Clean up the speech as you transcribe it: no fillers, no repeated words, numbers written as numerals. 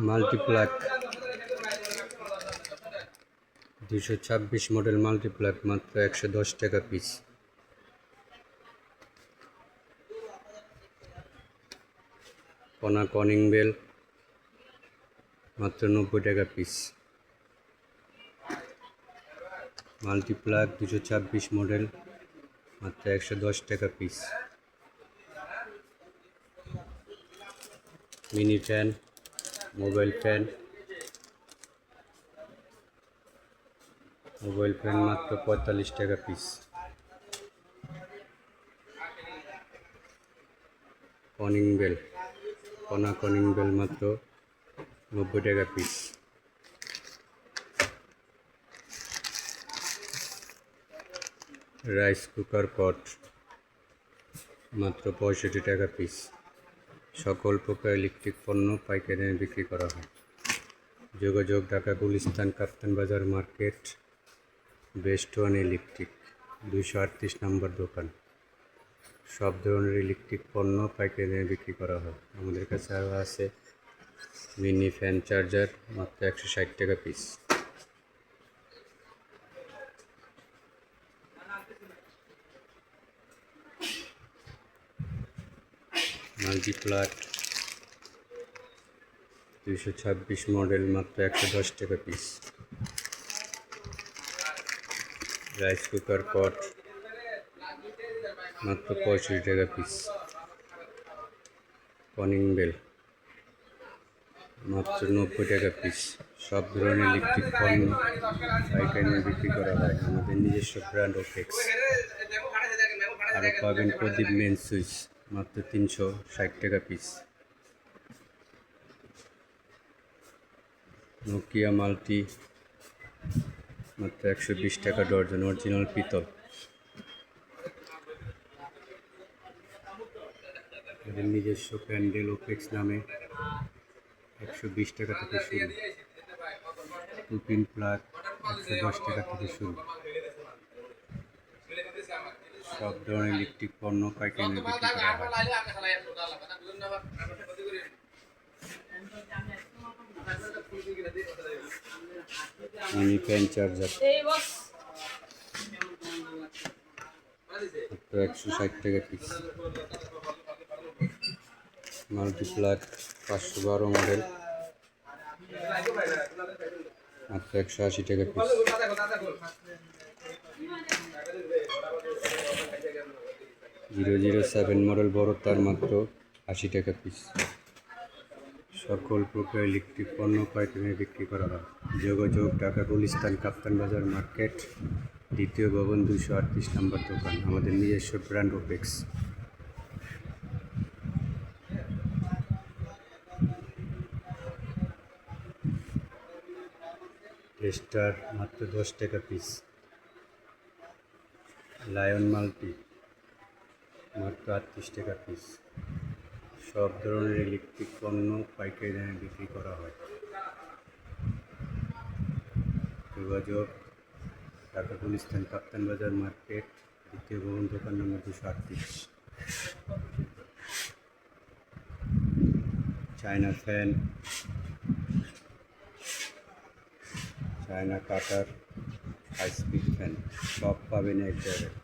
মাল্টিপ্লাক 226 model মাল্টিপ্লাক মাত্র 110 টাকা piece. কোনা কনিং বেল মাত্র 90 টাকা পিস। মাল্টিপ্লাক 226 মডেল মাত্র 110 টাকা piece. Mini fan, mobile fan মাত্র 45 টাকা পিস। কনিং বেল, কোনা কনিং বেল মাত্র 90 টাকা পিস। রাইস কুকার পট মাত্র 65 টাকা পিস। সকল প্রকার ইলেকট্রিক পণ্য পাইকারি দামে বিক্রি করা হয়। যোগাযোগ ঢাকা গুলিস্তান কাপ্তান বাজার মার্কেট, বেস্ট ওয়ান ইলেকট্রিক, 238 নম্বর দোকান। সব ধরনের ইলেকট্রিক পণ্য পাইকারি দামে বিক্রি করা হয়। আমাদের কাছে আরও আছে মিনি ফ্যান চার্জার মাত্র 160 টাকা পিস। মাল্টিপ্লাক 226 মডেল মাত্র 110 টাকা পিস। রাইস কুকার পট মাত্র 65 টাকা পিস। কনিং বেল মাত্র 90 টাকা পিস। সব ধরনের ইলেকট্রিক পণ্য পাইকারি বিক্রি করা হয়। আমাদের নিজস্ব ব্র্যান্ড ওপেক্স। আরও পাবেন প্রদীপ মেন সুইচ মাত্র 360 টাকা পিস। নোকিয়া মাল্টি মাত্র 120 টাকা ডর্জন, অরিজিনাল পিতল। এদের নিজস্ব প্যান্ডেল ওপেক্স নামে 120 টাকা থেকে শুরু। 2 পিন প্লাগ 110 টাকা থেকে শুরু। সব ধরনের ইলেকট্রিক পণ্য পাইকারি বিক্রি করা হয়। মিনি ফ্যান চার্জার মাত্র 160 টাকা পিস। মাল্টিপ্লাক 512 মডেল মাত্র 180 টাকা পিস। 007 মডেল বড় তার মাত্র 80 টাকা পিস। সকল প্রকার ইলেকট্রিক পণ্য পাইকারি বিক্রি করা হয়। যোগাযোগ ঢাকা গুলিস্তান কাপ্তান বাজার মার্কেট, দ্বিতীয় ভবন, 238 নম্বর দোকান। আমাদের নিজস্ব ব্র্যান্ড ওপেক্স। টেস্টার মাত্র 10 টাকা পিস। লায়ন মাল্টি মাত্র 38 টাকা পিস। সব ধরনের ইলেকট্রিক পণ্য পাইকারি দামে বিক্রি করা হয়। যোগাযোগ ঢাকা গুলিস্তান কাপ্তান বাজার মার্কেট, দ্বিতীয় ভবন, দোকান নম্বর 238। চায়না ফ্যান, চায়না কাটার, হাই স্পিড ফ্যান সব পাবেন এক জায়গায়।